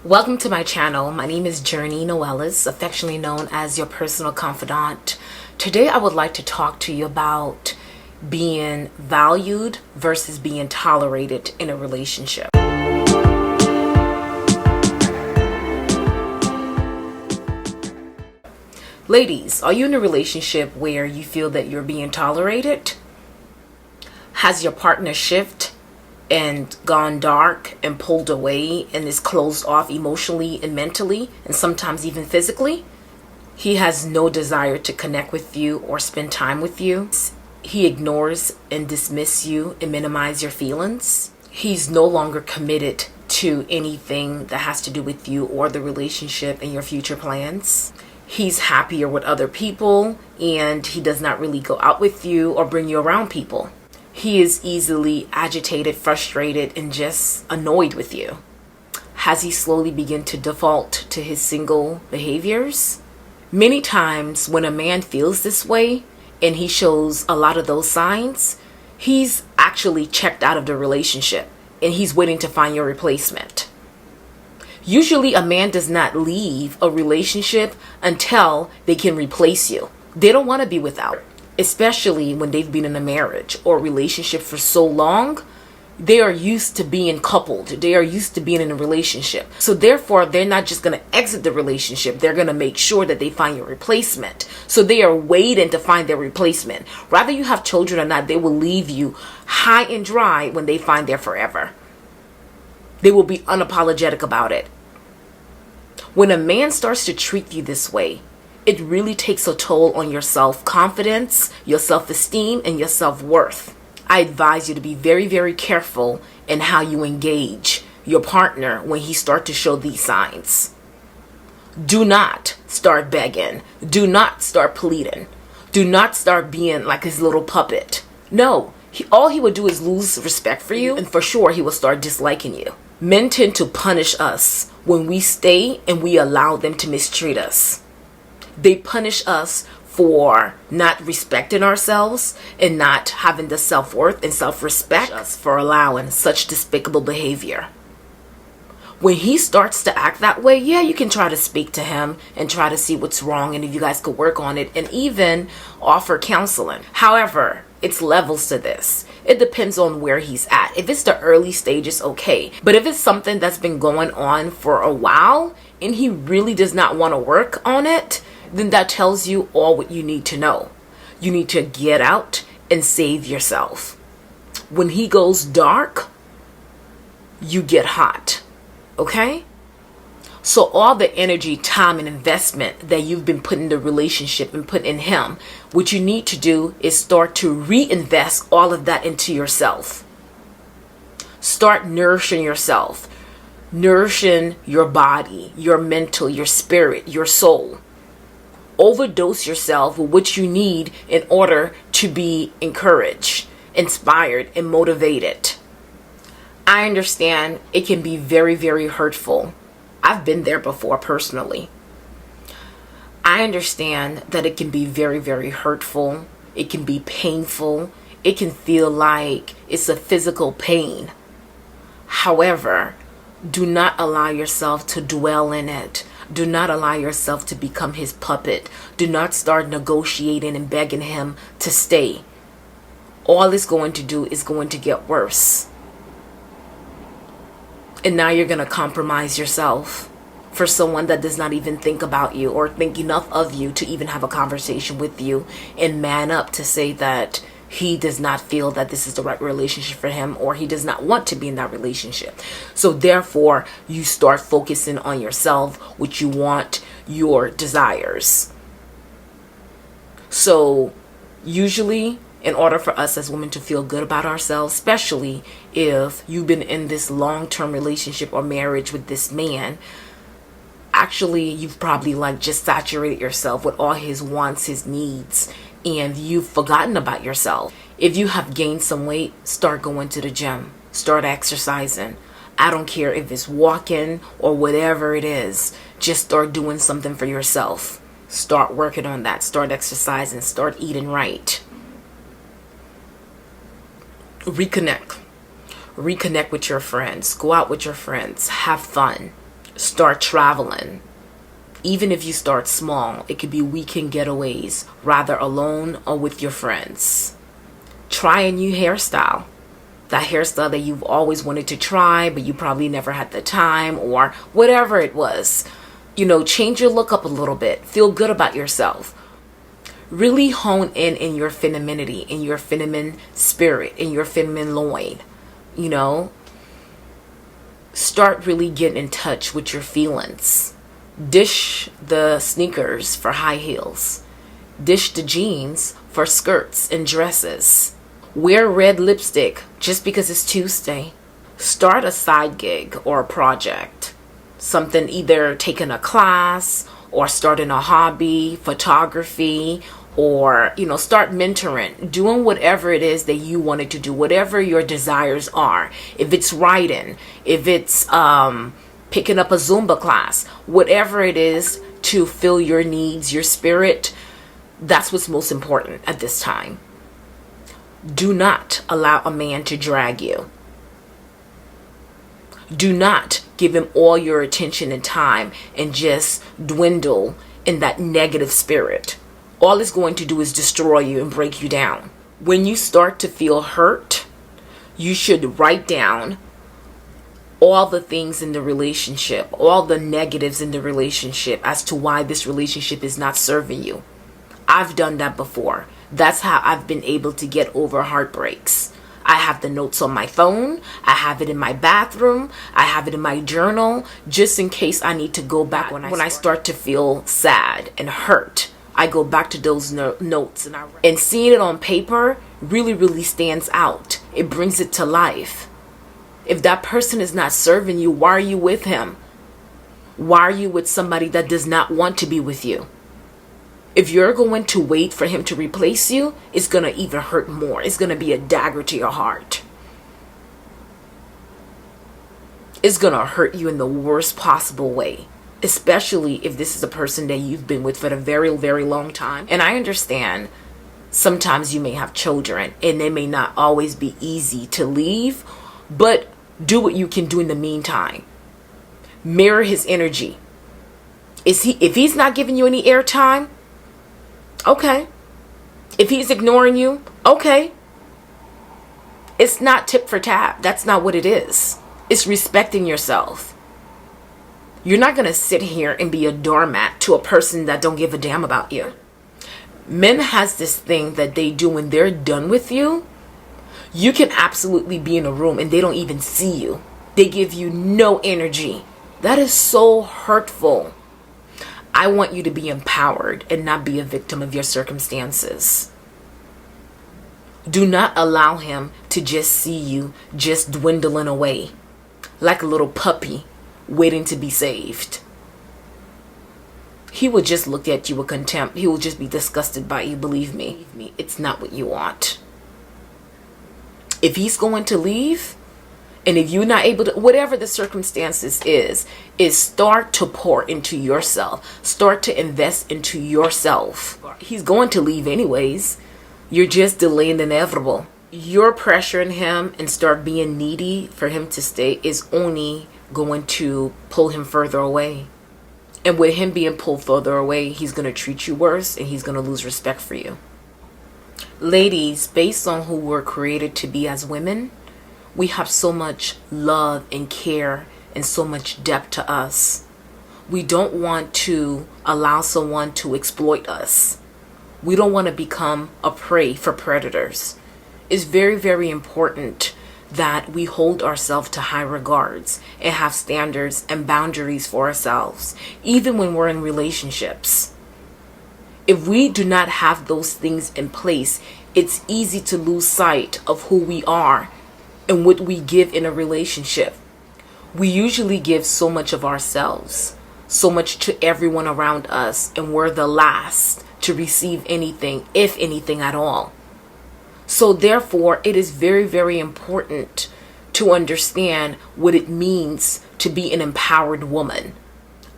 Welcome to my channel. My name is Journey Noellis, affectionately known as your personal confidant. Today I would like to talk to you about being valued versus being tolerated in a relationship. Ladies, are you in a relationship where you feel that you're being tolerated? Has your partner shifted and gone dark and pulled away and is closed off emotionally and mentally and sometimes even physically? He has no desire to connect with you or spend time with you. He ignores and dismisses you and minimizes your feelings. He's no longer committed to anything that has to do with you or the relationship and your future plans. He's happier with other people and he does not really go out with you or bring you around people. He is easily agitated, frustrated, and just annoyed with you. Has he slowly begun to default to his single behaviors? Many times when a man feels this way and he shows a lot of those signs, he's actually checked out of the relationship and he's waiting to find your replacement. Usually a man does not leave a relationship until they can replace you. They don't want to be without. Especially when they've been in a marriage or relationship for so long, they are used to being coupled. They are used to being in a relationship. So therefore, they're not just going to exit the relationship. They're going to make sure that they find your replacement. So they are waiting to find their replacement. Rather you have children or not, they will leave you high and dry when they find their forever. They will be unapologetic about it. When a man starts to treat you this way, it really takes a toll on your self-confidence, your self-esteem, and your self-worth. I advise you to be very, very careful in how you engage your partner when he starts to show these signs. Do not start begging. Do not start pleading. Do not start being like his little puppet. No, all he would do is lose respect for you, and for sure he will start disliking you. Men tend to punish us when we stay and we allow them to mistreat us. They punish us for not respecting ourselves and not having the self-worth and self-respect us for allowing such despicable behavior. When he starts to act that way, yeah, you can try to speak to him and try to see what's wrong and if you guys could work on it and even offer counseling. However, it's levels to this. It depends on where he's at. If it's the early stages, okay. But if it's something that's been going on for a while and he really does not want to work on it, then that tells you all what you need to know. You need to get out and save yourself. When he goes dark, you get hot. Okay? So all the energy, time, and investment that you've been putting in the relationship and put in him, what you need to do is start to reinvest all of that into yourself. Start nourishing yourself. Nourishing your body, your mental, your spirit, your soul. Overdose yourself with what you need in order to be encouraged, inspired, and motivated. I understand it can be very, very hurtful. I've been there before personally. I understand that it can be very, very hurtful. It can be painful. It can feel like it's a physical pain. However, do not allow yourself to dwell in it. Do not allow yourself to become his puppet. Do not start negotiating and begging him to stay. All it's going to do is going to get worse. And now you're going to compromise yourself for someone that does not even think about you or think enough of you to even have a conversation with you and man up to say that he does not feel that this is the right relationship for him or he does not want to be in that relationship. So therefore, you start focusing on yourself, what you want, your desires. So usually, in order for us as women to feel good about ourselves, especially if you've been in this long-term relationship or marriage with this man, actually you've probably just saturated yourself with all his wants, his needs, and you've forgotten about yourself. If you have gained some weight, start going to the gym. Start exercising. I don't care if it's walking or whatever it is. Just start doing something for yourself. Start working on that. Start exercising. Start eating right. Reconnect with your friends. Go out with your friends. Have fun. Start traveling. Even if you start small, it could be weekend getaways, rather alone or with your friends. Try a new hairstyle. That hairstyle that you've always wanted to try, but you probably never had the time, or whatever it was. Change your look up a little bit. Feel good about yourself. Really hone in your femininity, in your feminine spirit, in your feminine loin. Start really getting in touch with your feelings. Dish the sneakers for high heels. Dish the jeans for skirts and dresses. Wear red lipstick just because it's Tuesday. Start a side gig or a project. Something, either taking a class or starting a hobby, photography, or, start mentoring, doing whatever it is that you wanted to do, whatever your desires are. If it's writing, if it's picking up a Zumba class, whatever it is to fill your needs, your spirit, that's what's most important at this time. Do not allow a man to drag you. Do not give him all your attention and time and just dwindle in that negative spirit. All it's going to do is destroy you and break you down. When you start to feel hurt, you should write down all the things in the relationship, all the negatives in the relationship as to why this relationship is not serving you. I've done that before. That's how I've been able to get over heartbreaks. I have the notes on my phone. I have it in my bathroom. I have it in my journal, just in case I need to go back when I start to feel sad and hurt. I go back to those notes and seeing it on paper really, really stands out. It brings it to life. If that person is not serving you, why are you with him? Why are you with somebody that does not want to be with you? If you're going to wait for him to replace you, it's going to even hurt more. It's going to be a dagger to your heart. It's going to hurt you in the worst possible way, especially if this is a person that you've been with for a very, very long time. And I understand sometimes you may have children and they may not always be easy to leave, but do what you can do in the meantime. Mirror his energy. If he's not giving you any airtime, okay. If he's ignoring you, okay. It's not tit for tat. That's not what it is. It's respecting yourself. You're not going to sit here and be a doormat to a person that don't give a damn about you. Men has this thing that they do when they're done with you. You can absolutely be in a room and they don't even see you. They give you no energy. That is so hurtful. I want you to be empowered and not be a victim of your circumstances. Do not allow him to just see you just dwindling away like a little puppy waiting to be saved. He will just look at you with contempt. He will just be disgusted by you. Believe me, it's not what you want. If he's going to leave, and if you're not able to, whatever the circumstances is start to pour into yourself. Start to invest into yourself. He's going to leave anyways. You're just delaying the inevitable. You're pressuring him and start being needy for him to stay is only going to pull him further away. And with him being pulled further away, he's going to treat you worse and he's going to lose respect for you. Ladies, based on who we're created to be as women, we have so much love and care and so much depth to us. We don't want to allow someone to exploit us. We don't want to become a prey for predators. It's very, very important that we hold ourselves to high regards and have standards and boundaries for ourselves, even when we're in relationships. If we do not have those things in place, it's easy to lose sight of who we are and what we give in a relationship. We usually give so much of ourselves, so much to everyone around us, and we're the last to receive anything, if anything at all. So therefore, it is very, very important to understand what it means to be an empowered woman.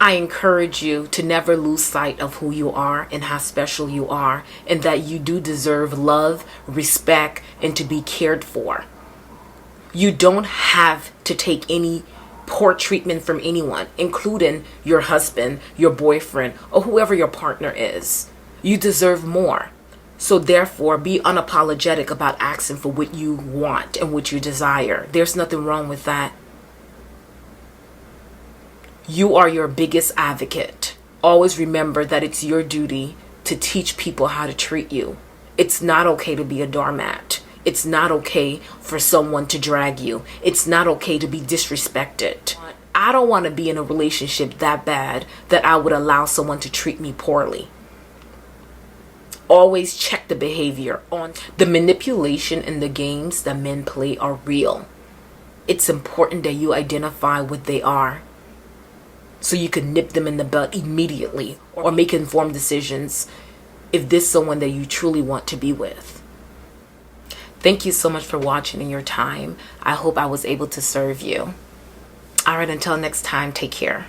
I encourage you to never lose sight of who you are and how special you are, and that you do deserve love, respect, and to be cared for. You don't have to take any poor treatment from anyone, including your husband, your boyfriend, or whoever your partner is. You deserve more. So therefore, be unapologetic about asking for what you want and what you desire. There's nothing wrong with that. You are your biggest advocate. Always remember that it's your duty to teach people how to treat you. It's not okay to be a doormat. It's not okay for someone to drag you. It's not okay to be disrespected. I don't want to be in a relationship that bad that I would allow someone to treat me poorly. Always check the behavior on the manipulation and the games that men play are real. It's important that you identify what they are so you can nip them in the bud immediately or make informed decisions if this is someone that you truly want to be with. Thank you so much for watching and your time. I hope I was able to serve you. All right, until next time, take care.